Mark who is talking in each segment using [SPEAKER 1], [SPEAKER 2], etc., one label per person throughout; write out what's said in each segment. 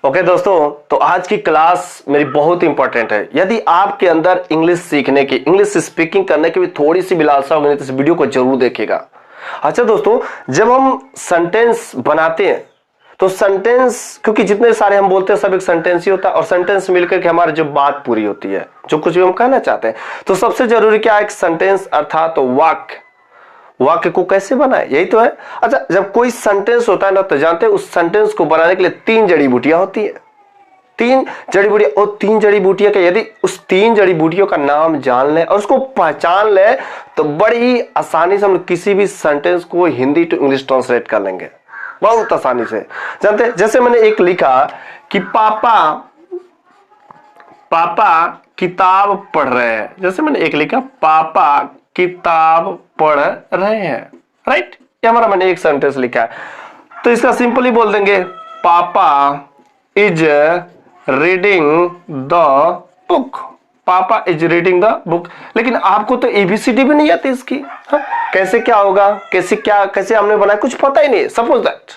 [SPEAKER 1] Okay दोस्तों, तो आज की क्लास मेरी बहुत इंपॉर्टेंट है। यदि आपके अंदर इंग्लिश सीखने की, इंग्लिश स्पीकिंग करने की भी थोड़ी सी भी लालसा होगी तो इस वीडियो को जरूर देखिएगा। अच्छा दोस्तों, जब हम सेंटेंस बनाते हैं तो सेंटेंस, क्योंकि जितने सारे हम बोलते हैं सब एक सेंटेंस ही होता है और सेंटेंस मिलकर के हमारी जो बात पूरी होती है, जो कुछ भी हम कहना चाहते हैं। तो सबसे जरूरी क्या है? एक सेंटेंस अर्थात तो वाक्य। वाक्य को कैसे बनाए, यही तो है। अच्छा, जब कोई सेंटेंस होता है ना, तो जानते हैं उस सेंटेंस को बनाने के लिए 3 जड़ी बूटियां होती है। 3 जड़ी बूटियां, और 3 जड़ी बूटियां का यदि उस 3 जड़ी बूटियों का नाम जान ले और उसको पहचान ले तो बड़ी आसानी से हम किसी भी सेंटेंस को हिंदी टू इंग्लिश ट्रांसलेट कर लेंगे, बहुत आसानी से। जानते हैं, जैसे मैंने एक लिखा कि पापा किताब पढ़ रहे हैं। जैसे मैंने एक लिखा पापा किताब पढ़ रहे हैं, राइट। ये हमारा मैंने एक सेंटेंस लिखा है। तो इसका सिंपली बोल देंगे पापा इज रीडिंग द बुक। पापा इज रीडिंग द बुक। लेकिन आपको तो एबीसीडी भी नहीं आती इसकी। कैसे क्या होगा, कैसे हमने बनाया, कुछ पता ही नहीं। सपोज दैट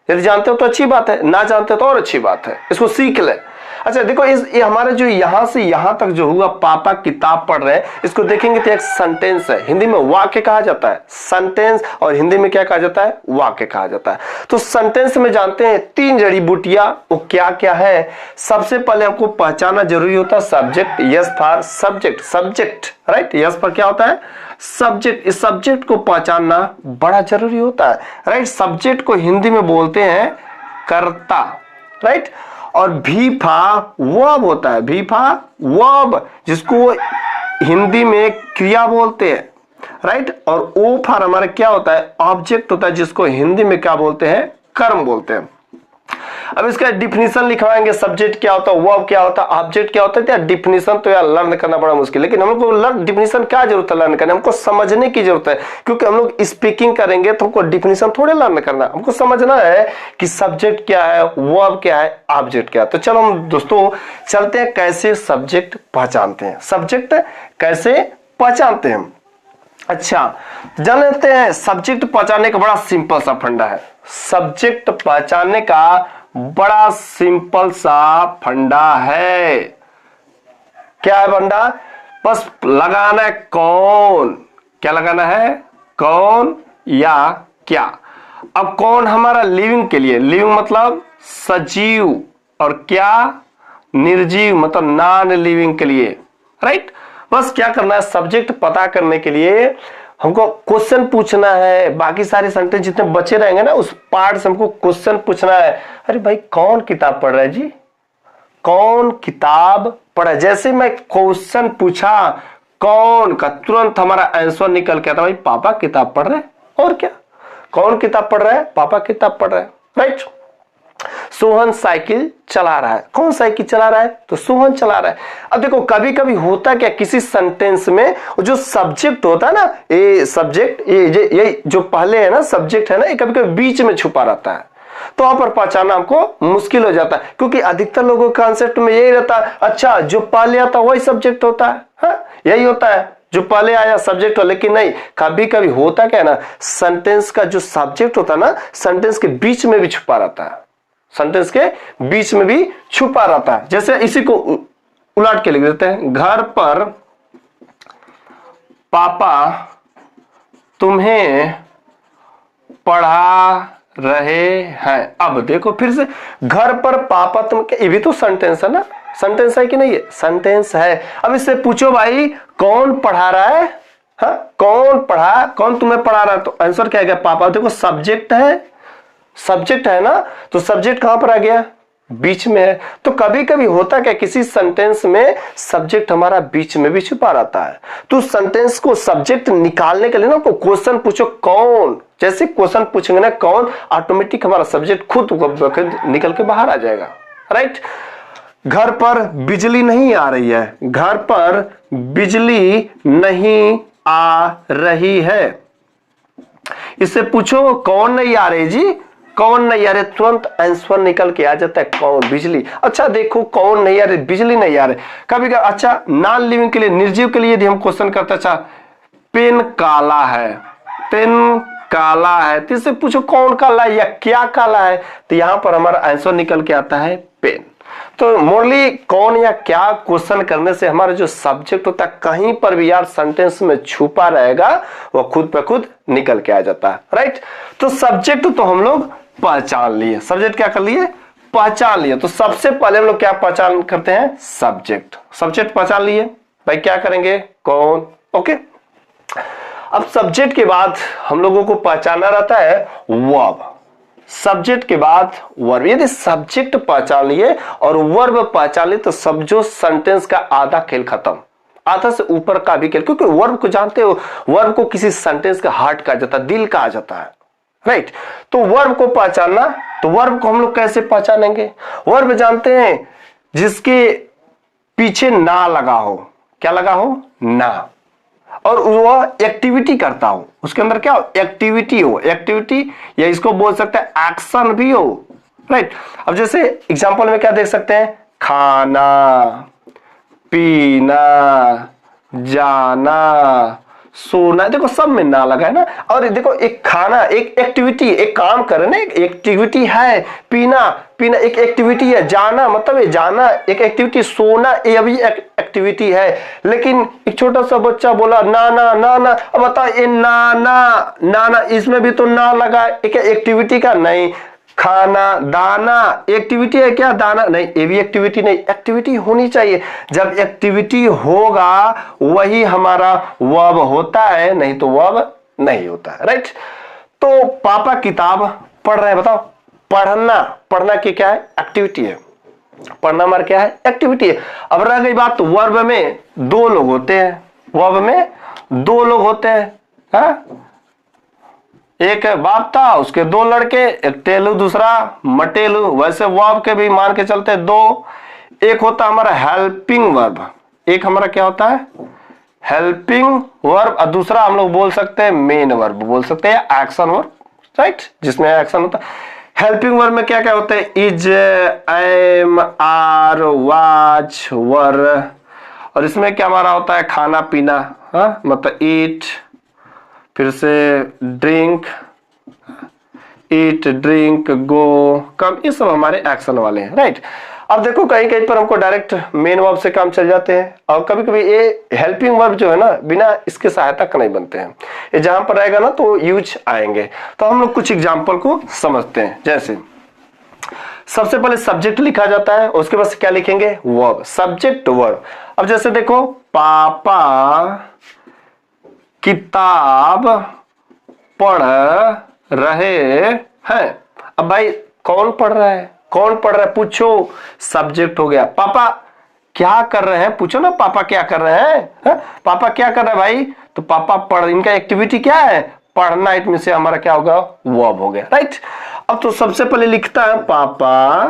[SPEAKER 1] यदि जानते हो तो अच्छी बात है, ना जानते हो तो और अच्छी बात है, इसको सीख ले। अच्छा देखो, ये हमारा जो यहां से यहां तक जो हुआ पापा किताब पढ़ रहे हैं, इसको देखेंगे तो एक सेंटेंस है। हिंदी में वाक्य कहा जाता है सेंटेंस, और हिंदी में क्या कहा जाता है? वाक्य कहा जाता है। तो सेंटेंस में जानते हैं 3 जड़ी बूटियां, वो क्या क्या है। सबसे पहले हमको पहचानना जरूरी होता है subject. Yes for subject, subject, right. Yes पर क्या होता है? सब्जेक्ट। इस सब्जेक्ट को पहचानना बड़ा जरूरी होता है, राइट। सब्जेक्ट को हिंदी में बोलते हैं कर्ता, राइट। और भी फा वर्ब होता है, भी फा वर्ब, जिसको हिंदी में क्रिया बोलते हैं, राइट। और ओ फॉर हमारा क्या होता है? ऑब्जेक्ट होता है, जिसको हिंदी में क्या बोलते हैं? कर्म बोलते हैं। अब इसका डिफिनीशन लिखवाएंगे, सब्जेक्ट क्या होता है, वर्ब क्या होता है, ऑब्जेक्ट क्या होता है। यार डिफिनीशन तो यार लर्न करना बड़ा मुश्किल, लेकिन हम लोग को डिफिनीशन क्या जरूरत है लर्न करने, हमको समझने की जरूरत है। क्योंकि हम लोग स्पीकिंग करेंगे तो हमको डिफिनीशन थोड़े लर्न करना, हमको समझना है कि सब्जेक्ट क्या है, वर्ब क्या है, ऑब्जेक्ट क्या है। तो चलो हम दोस्तों चलते हैं कैसे सब्जेक्ट पहचानते हैं, सब्जेक्ट कैसे पहचानते हैं। अच्छा, जान लेते हैं सब्जेक्ट पहचानने का बड़ा सिंपल सा फंडा है। सब्जेक्ट पहचानने का बड़ा सिंपल सा फंडा है। क्या है फंडा? बस लगाना है कौन। क्या लगाना है? कौन या क्या। अब कौन हमारा लिविंग के लिए, लिविंग मतलब सजीव, और क्या निर्जीव मतलब नॉन लिविंग के लिए, राइट। बस क्या करना है, सब्जेक्ट पता करने के लिए हमको क्वेश्चन पूछना है। बाकी सारे सेंटेंस जितने बचे रहेंगे ना, उस पार्ट से हमको क्वेश्चन पूछना है। अरे भाई कौन किताब पढ़ रहा है जी, कौन किताब पढ़ रहा है। जैसे मैं क्वेश्चन पूछा कौन का, तुरंत हमारा आंसर निकल के आता, भाई पापा किताब पढ़ रहे हैं। और क्या, कौन किताब पढ़ रहा है? पापा किताब पढ़ रहे हैं, राइट। सोहन साइकिल चला रहा है। कौन साइकिल चला रहा है? तो सोहन चला रहा है। अब देखो कभी कभी होता क्या, किसी सेंटेंस में जो सब्जेक्ट होता है ना, ये सब्जेक्ट, ये जो पहले है ना सब्जेक्ट है ना, ये कभी कभी बीच में छुपा रहता है। तो वहां पर पहचानना हमको मुश्किल हो जाता है, क्योंकि अधिकतर लोगों के कॉन्सेप्ट में यही रहता है, अच्छा जो पहले आता वही सब्जेक्ट होता है। हाँ, यही होता है, जो पहले आया सब्जेक्ट हो। लेकिन नहीं, कभी कभी होता क्या है ना, सेंटेंस का जो सब्जेक्ट होता है ना, सेंटेंस के बीच में भी छुपा रहता है, सेंटेंस के बीच में भी छुपा रहता है। जैसे इसी को उलट के लिख देते हैं, घर पर पापा तुम्हें पढ़ा रहे हैं। अब देखो फिर से, घर पर पापा तुम, ये भी तो सेंटेंस है ना, सेंटेंस है कि नहीं है? सेंटेंस है। अब इससे पूछो भाई कौन पढ़ा रहा है? हाँ, कौन तुम्हें पढ़ा रहा है? तो आंसर क्या है? पापा। देखो सब्जेक्ट है, सब्जेक्ट है ना, तो सब्जेक्ट कहां पर आ गया? बीच में है। तो कभी कभी होता क्या, किसी सेंटेंस में सब्जेक्ट हमारा बीच में भी छुपा रहता है। तो सेंटेंस को सब्जेक्ट निकालने के लिए ना तो क्वेश्चन पूछो कौन। जैसे क्वेश्चन पूछेंगे ना कौन, ऑटोमेटिक हमारा सब्जेक्ट खुद निकल के बाहर आ जाएगा, राइट। घर पर बिजली नहीं आ रही है। घर पर बिजली नहीं आ रही है। इससे पूछो कौन नहीं आ रही जी, कौन नहीं आ रहे, तुरंत आंसर निकल के आ जाता है कौन, बिजली। अच्छा देखो कौन नहीं आ रहे, बिजली नहीं आ रहे। कभी कभी अच्छा नॉन लिविंग के लिए, निर्जीव के लिए यदि हम क्वेश्चन करते, अच्छा पेन काला है, पेन काला है, तो इससे पूछो कौन काला है या क्या काला है, तो यहां पर हमारा आंसर निकल के आता है पेन। तो मोरली कौन या क्या क्वेश्चन करने से हमारा जो सब्जेक्ट होता है कहीं पर भी यार सेंटेंस में छुपा रहेगा वो खुद पे खुद निकल के आ जाता है, राइट। तो सब्जेक्ट तो हम लोग पहचान लिए, सब्जेक्ट क्या कर लिए, पहचान लिए। तो सबसे पहले हम लोग क्या पहचान करते हैं, सब्जेक्ट। सब्जेक्ट पहचान लिए भाई, क्या करेंगे, कौन, ओके। अब सब्जेक्ट के बाद हम लोगों को पहचानना रहता है वर्ब। सब्जेक्ट के बाद वर्ब। यदि सब्जेक्ट पहचान लिए और वर्ब पहचान लिए तो सब जो सेंटेंस का आधा खेल खत्म, आधा से ऊपर का भी खेल, क्योंकि वर्ब को जानते हो, वर्ब को किसी सेंटेंस का हार्ट कहा जाता है, दिल कहा जाता है, राइट। तो वर्ब को पहचानना, तो वर्ब को हम लोग कैसे पहचानेंगे, वर्ब जानते हैं जिसके पीछे ना लगा हो, क्या लगा हो, ना, और वह एक्टिविटी करता हो, उसके अंदर क्या हो, एक्टिविटी हो, एक्टिविटी, या इसको बोल सकते हैं एक्शन भी हो, राइट। अब जैसे एग्जांपल में क्या देख सकते हैं, खाना, पीना, जाना, सोना, देखो सब में ना लगा है ना। और देखो एक खाना एक एक्टिविटी, एक काम कर रहे ना, एक एक्टिविटी है, पीना, पीना एक एक्टिविटी है, जाना मतलब ये जाना एक एक्टिविटी, सोना ये भी एक एक्टिविटी है। लेकिन एक छोटा सा बच्चा बोला नाना नाना, अब बता ये नाना नाना, इसमें भी तो ना लगा, एक एक्टिविटी का नहीं। खाना, दाना एक्टिविटी है क्या, दाना नहीं, ये भी एक्टिविटी नहीं, एक्टिविटी होनी चाहिए। जब एक्टिविटी होगा वही हमारा वर्ब होता है, नहीं तो वर्ब नहीं होता है, राइट। तो पापा किताब पढ़ रहे हैं, बताओ, पढ़ना, पढ़ना की क्या है, एक्टिविटी है, पढ़ना हमारा क्या है, एक्टिविटी है। अब रह गई बात वर्ब में दो लोग होते हैं, वर्ब में दो लोग होते हैं, हाँ? एक बाप था, उसके दो लड़के, एक टेलू दूसरा मटेलू, वैसे वर्ब के भी मान के चलते दो। एक होता हमारा हेल्पिंग वर्ब, एक हमारा क्या होता है, हेल्पिंग वर्ब, और दूसरा हम लोग बोल सकते हैं मेन वर्ब, बोल सकते हैं एक्शन वर्ब, राइट, जिसमें एक्शन होता है। हेल्पिंग वर्ब में क्या क्या होता है, इज, एम, आर, वाच, वर, और इसमें क्या हमारा होता है, खाना पीना, हाँ मतलब ईट, फिर से ड्रिंक, ईट, ड्रिंक, गो, कम, ये सब हमारे एक्शन वाले हैं, राइट। अब देखो कहीं कहीं पर हमको डायरेक्ट मेन वर्ब से काम चल जाते हैं, और कभी कभी ये हेल्पिंग वर्ब जो है ना बिना इसके सहायता का नहीं बनते हैं, ये जहां पर रहेगा ना तो यूज आएंगे। तो हम लोग कुछ एग्जाम्पल को समझते हैं। जैसे सबसे पहले सब्जेक्ट लिखा जाता है, उसके बाद क्या लिखेंगे, वर्ब, सब्जेक्ट वर्ब। अब जैसे देखो पापा किताब पढ़ रहे हैं। अब भाई कौन पढ़ रहा है, कौन पढ़ रहा है, पूछो, सब्जेक्ट हो गया। पापा क्या कर रहे हैं, पूछो ना, पापा क्या कर रहे हैं, है? पापा क्या कर रहे हैं भाई, तो पापा पढ़, इनका एक्टिविटी क्या है, पढ़ना, इतने से हमारा क्या होगा, वर्ब हो गया, राइट। अब तो सबसे पहले लिखता है पापा,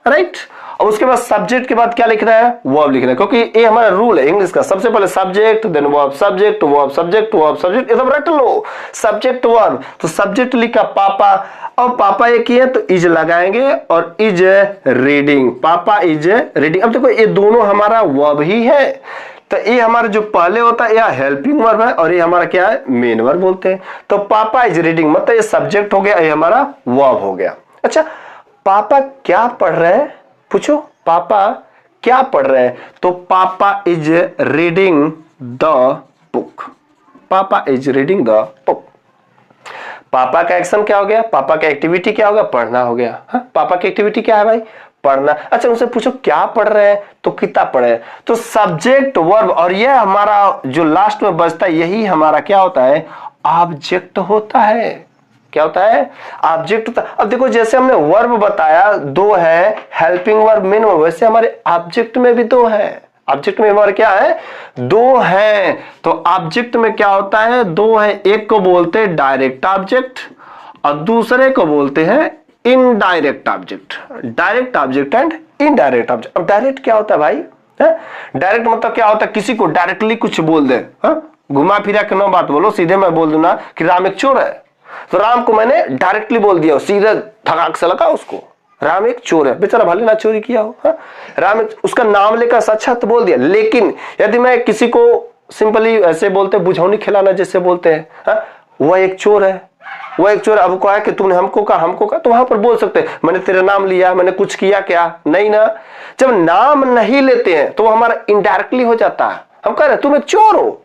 [SPEAKER 1] राइट, और उसके बाद सब्जेक्ट के बाद क्या लिखना है, वर्ब लिखना है, क्योंकि ये हमारा रूल है इंग्लिश का, सबसे पहले subject then verb, subject verb, subject verb, subject, एकदम रट लो, सब्जेक्ट वर्ब। तो सब्जेक्ट लिखा पापा, और पापा ये किए तो इज लगाएंगे, और इज रीडिंग, पापा इज रीडिंग। अब देखो ये दोनों हमारा वर्ब ही है, तो ये हमारा जो पहले होता है यह हेल्पिंग वर्ब है, और ये हमारा क्या है, मेन वर्ब बोलते हैं। तो पापा इज रीडिंग मतलब ये सब्जेक्ट हो गया, ये हमारा वर्ब हो गया। अच्छा, पापा क्या पढ़ रहे हैं, पूछो, पापा क्या पढ़ रहे हैं, तो पापा इज रीडिंग द बुक, पापा इज रीडिंग द बुक। पापा का एक्शन क्या हो गया, पापा का एक्टिविटी क्या हो गया, पढ़ना हो गया, हाँ? पापा की एक्टिविटी क्या है भाई, पढ़ना। अच्छा उनसे पूछो क्या पढ़ रहे हैं, तो किताब पढ़ रहे हैं। तो सब्जेक्ट वर्ब, और यह हमारा जो लास्ट में बचता है यही हमारा क्या होता है, ऑब्जेक्ट होता है। क्या होता है, ऑब्जेक्ट होता है। अब देखो जैसे हमने वर्ब बताया दो है, हेल्पिंग वर्ब, मेन वर्ब, वैसे हमारे ऑब्जेक्ट में भी दो है। ऑब्जेक्ट में हमारे क्या है, दो है। तो ऑब्जेक्ट में क्या होता है, दो है, एक को बोलते हैं डायरेक्ट ऑब्जेक्ट और दूसरे को बोलते हैं indirect object. Direct object and indirect object. अब डायरेक्ट क्या होता है भाई, डायरेक्ट मतलब क्या होता है, किसी को डायरेक्टली कुछ बोल दे, घुमा फिरा के ना बात बोलो, सीधे मैं बोल दूं ना कि राम एक चोर है, तो राम को मैंने डायरेक्टली बोल दिया, सीधे धड़ाक से लगा उसको, राम एक चोर है, बेचारा भले ना चोरी किया हो, राम उसका नाम लेकर सच्चा तो बोल दिया। लेकिन यदि मैं किसी को सिंपली ऐसे बोलते, बुझौनी खिलाना जैसे बोलते हैं, वह एक चोर है, वो एक चोर अब कहा कि तुमने हमको कहा, तो वहां पर बोल सकते हैं मैंने तेरा नाम लिया, मैंने कुछ किया क्या? नहीं ना। जब नाम नहीं लेते हैं तो वो हमारा इनडायरेक्टली हो जाता है। हम कह रहे हैं तुम एक चोर हो,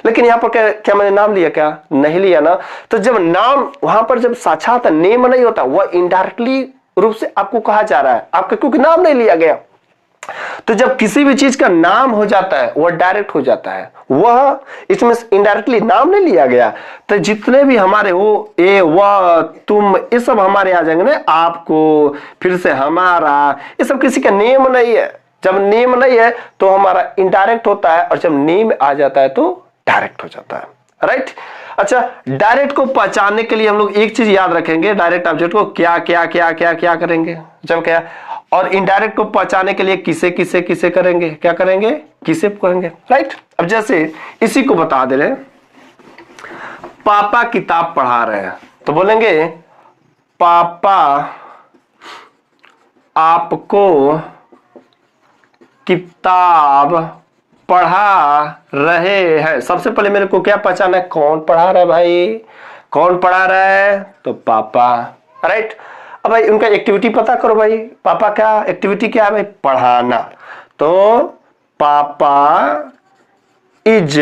[SPEAKER 1] लेकिन यहां पर क्या मैंने नाम लिया क्या? नहीं लिया ना। तो जब नाम वहां पर जब साक्षात नेम नहीं होता, वह इनडायरेक्टली रूप से आपको कहा जा रहा है, आपका क्योंकि नाम नहीं लिया गया। तो जब किसी भी चीज का नाम हो जाता है वह डायरेक्ट हो जाता है, वह इसमें इनडायरेक्टली नाम नहीं लिया गया। तो जितने भी हमारे वो ए वह तुम ये सब हमारे आ जाएंगे ना, आपको, फिर से हमारा, ये सब किसी का नेम नहीं है। जब नेम नहीं है तो हमारा इनडायरेक्ट होता है, और जब नेम आ जाता है तो डायरेक्ट हो जाता है। राइट। अच्छा, डायरेक्ट को पहचानने के लिए हम लोग एक चीज याद रखेंगे, डायरेक्ट ऑब्जेक्ट को क्या क्या क्या क्या क्या करेंगे जब क्या, और इनडायरेक्ट को पहचानने के लिए किसे किसे किसे करेंगे, क्या करेंगे, किसे करेंगे। राइट। अब जैसे इसी को बता दे रहे, पापा किताब पढ़ा रहे हैं, तो बोलेंगे पापा आपको किताब पढ़ा रहे हैं। सबसे पहले मेरे को क्या पहचाना है, कौन पढ़ा रहा है भाई, कौन पढ़ा रहा है, तो पापा। राइट। अब भाई उनका एक्टिविटी पता करो भाई, पापा का एक्टिविटी क्या है भाई, पढ़ाना। तो पापा इज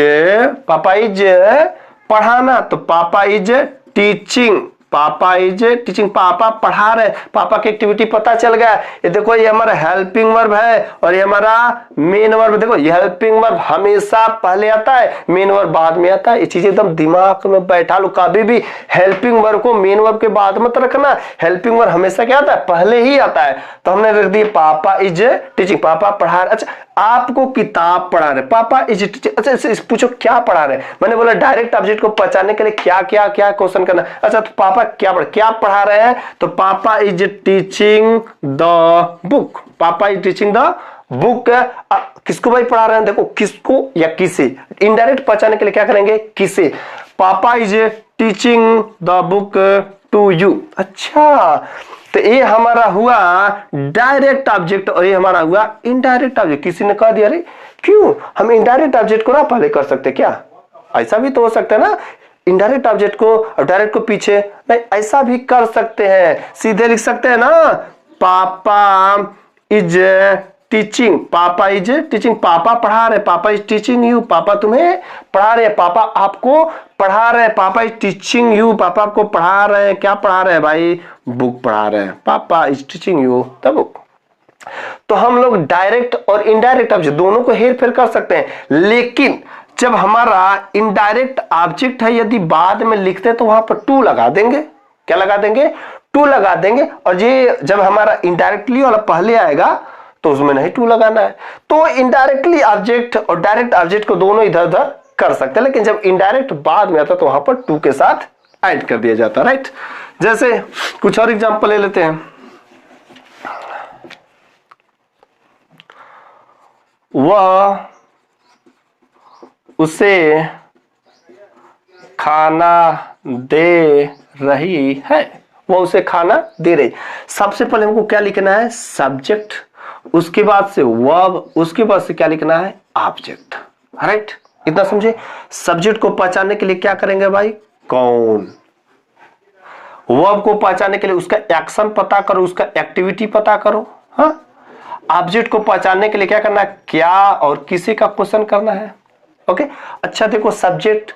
[SPEAKER 1] पढ़ाना, तो पापा इज टीचिंग, पापा इज टीचिंग, पापा पढ़ा रहे। पापा की एक्टिविटी पता चल गया। ये देखो ये हमारा हेल्पिंग वर्ब है और ये हमारा मेन वर्ब। देखो ये हेल्पिंग वर्ब हमेशा पहले आता है, मेन वर्ब बाद में आता है। ये चीज एकदम दिमाग में बैठा लो, कभी भी हेल्पिंग वर्ब को मेन वर्ब के बाद मत रखना। हेल्पिंग वर्ब हमेशा क्या आता है, पहले ही आता है। तो हमने रख दिया पापा इज टीचिंग, पापा पढ़ा रहे। अच्छा, आपको किताब पढ़ा रहे, पापा इज टीचिंग। अच्छा पूछो क्या पढ़ा रहे, मैंने बोला डायरेक्ट ऑब्जेक्ट को पहचानने के लिए क्या क्या क्या क्वेश्चन करना। अच्छा तो पापा क्या पढ़ा रहे हैं, तो पापा इज टीचिंग द बुक, पापा इज टीचिंग द बुक। किसको भाई पढ़ा रहे हैं, देखो किसको या किसे, इनडायरेक्ट पहचानने के लिए क्या करेंगे, किसे। Papa is teaching the book to you. अच्छा, तो ये हमारा हुआ डायरेक्ट ऑब्जेक्ट और ये हमारा हुआ इनडायरेक्ट ऑब्जेक्ट। किसी ने कह दिया अरे क्यों हम इनडायरेक्ट ऑब्जेक्ट को ना पहले कर सकते क्या, ऐसा भी तो हो सकता है ना, इनडायरेक्ट ऑब्जेक्ट को और डायरेक्ट को पीछे। नहीं, ऐसा भी कर सकते हैं, सीधे लिख सकते हैं ना, पापा इज टीचिंग, पापा इज टीचिंग, पापा पढ़ा रहे, पापा इज टीचिंग यू, पापा तुम्हें पढ़ा रहे, पापा आपको पढ़ा रहे, पापा इज टीचिंग यू, पापा आपको पढ़ा रहे हैं, क्या पढ़ा रहे हैं भाई, बुक पढ़ा रहे हैं, पापा is teaching you the book. तो हम लोग डायरेक्ट और इनडायरेक्ट ऑब्जेक्ट दोनों को हेर फेर कर सकते हैं, लेकिन जब हमारा इनडायरेक्ट ऑब्जेक्ट है यदि बाद में लिखते हैं तो वहां पर टू लगा देंगे। क्या लगा देंगे, टू लगा देंगे। और ये जब हमारा इनडायरेक्टली वाला पहले आएगा तो उसमें नहीं टू लगाना है। तो इनडायरेक्टली ऑब्जेक्ट और डायरेक्ट ऑब्जेक्ट को दोनों इधर उधर कर सकते हैं, लेकिन जब इनडायरेक्ट बाद में आता तो वहां पर टू के साथ ऐड कर दिया जाता। राइट। जैसे कुछ और एग्जांपल ले लेते हैं, वह उसे खाना दे रही है, वो उसे खाना दे रही। सबसे पहले हमको क्या लिखना है, सब्जेक्ट, उसके बाद से वर्ब, उसके बाद से क्या लिखना है, ऑब्जेक्ट। राइट, इतना समझे। सब्जेक्ट को पहचानने के लिए क्या करेंगे भाई, कौन। वर्ब को पहचानने के लिए उसका एक्शन पता करो, उसका एक्टिविटी पता करो। हाँ, ऑब्जेक्ट को पहचानने के लिए क्या करना है, क्या और किसी का क्वेश्चन करना है। ओके। अच्छा देखो, सब्जेक्ट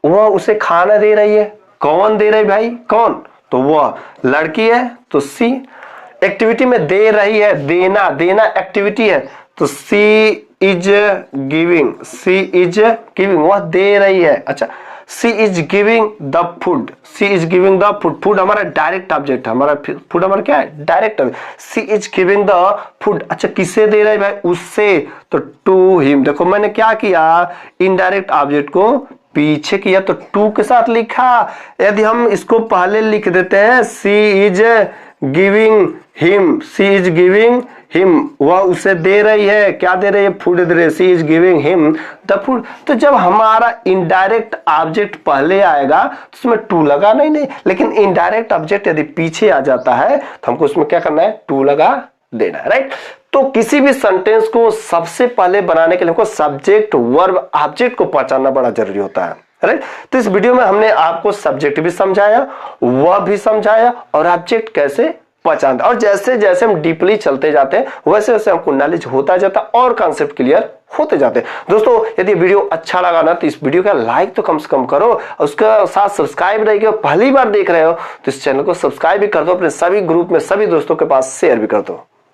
[SPEAKER 1] वह उसे खाना दे रही है, कौन दे रही भाई, कौन, तो वह लड़की है तो सी। एक्टिविटी में दे रही है, देना, देना एक्टिविटी है, तो she is giving, she is giving, वह दे रही है। अच्छा, she is giving the food, she is giving the food, food हमारा डायरेक्ट ऑब्जेक्ट है, हमारा फूड हमारा क्या है, direct object. She is giving the food, अच्छा किसे दे रहा है भाई, उससे, तो टू हिम। देखो मैंने क्या किया, इनडायरेक्ट ऑब्जेक्ट को पीछे किया तो टू के साथ लिखा। यदि हम इसको पहले लिख देते हैं, she is giving him, she is giving him, वह उसे दे रही है, क्या दे रही है, फूड दे रही है, she is giving him the food. तो जब हमारा इनडायरेक्ट ऑब्जेक्ट पहले आएगा तो उसमें टू लगाना ही नहीं, लेकिन इनडायरेक्ट ऑब्जेक्ट यदि पीछे आ जाता है तो हमको उसमें क्या करना है, टू लगा देना है। राइट। तो किसी भी सेंटेंस को सबसे पहले बनाने के लिए हमको सब्जेक्ट, वर्ब, ऑब्जेक्ट को पहचानना बड़ा जरूरी होता है। राइट। तो इस वीडियो में हमने आपको सब्जेक्ट भी समझाया, वह भी समझाया और ऑब्जेक्ट कैसे पहचानते, और जैसे जैसे हम डीपली चलते जाते हैं वैसे वैसे हमको नॉलेज होता जाता और कॉन्सेप्ट क्लियर होते जाते हैं। दोस्तों यदि वीडियो अच्छा लगा ना तो इस वीडियो का लाइक तो कम से कम करो, उसके साथ सब्सक्राइब रहिए, पहली बार देख रहे हो तो इस चैनल को सब्सक्राइब भी कर दो, अपने सभी ग्रुप में सभी दोस्तों के पास शेयर भी कर दो।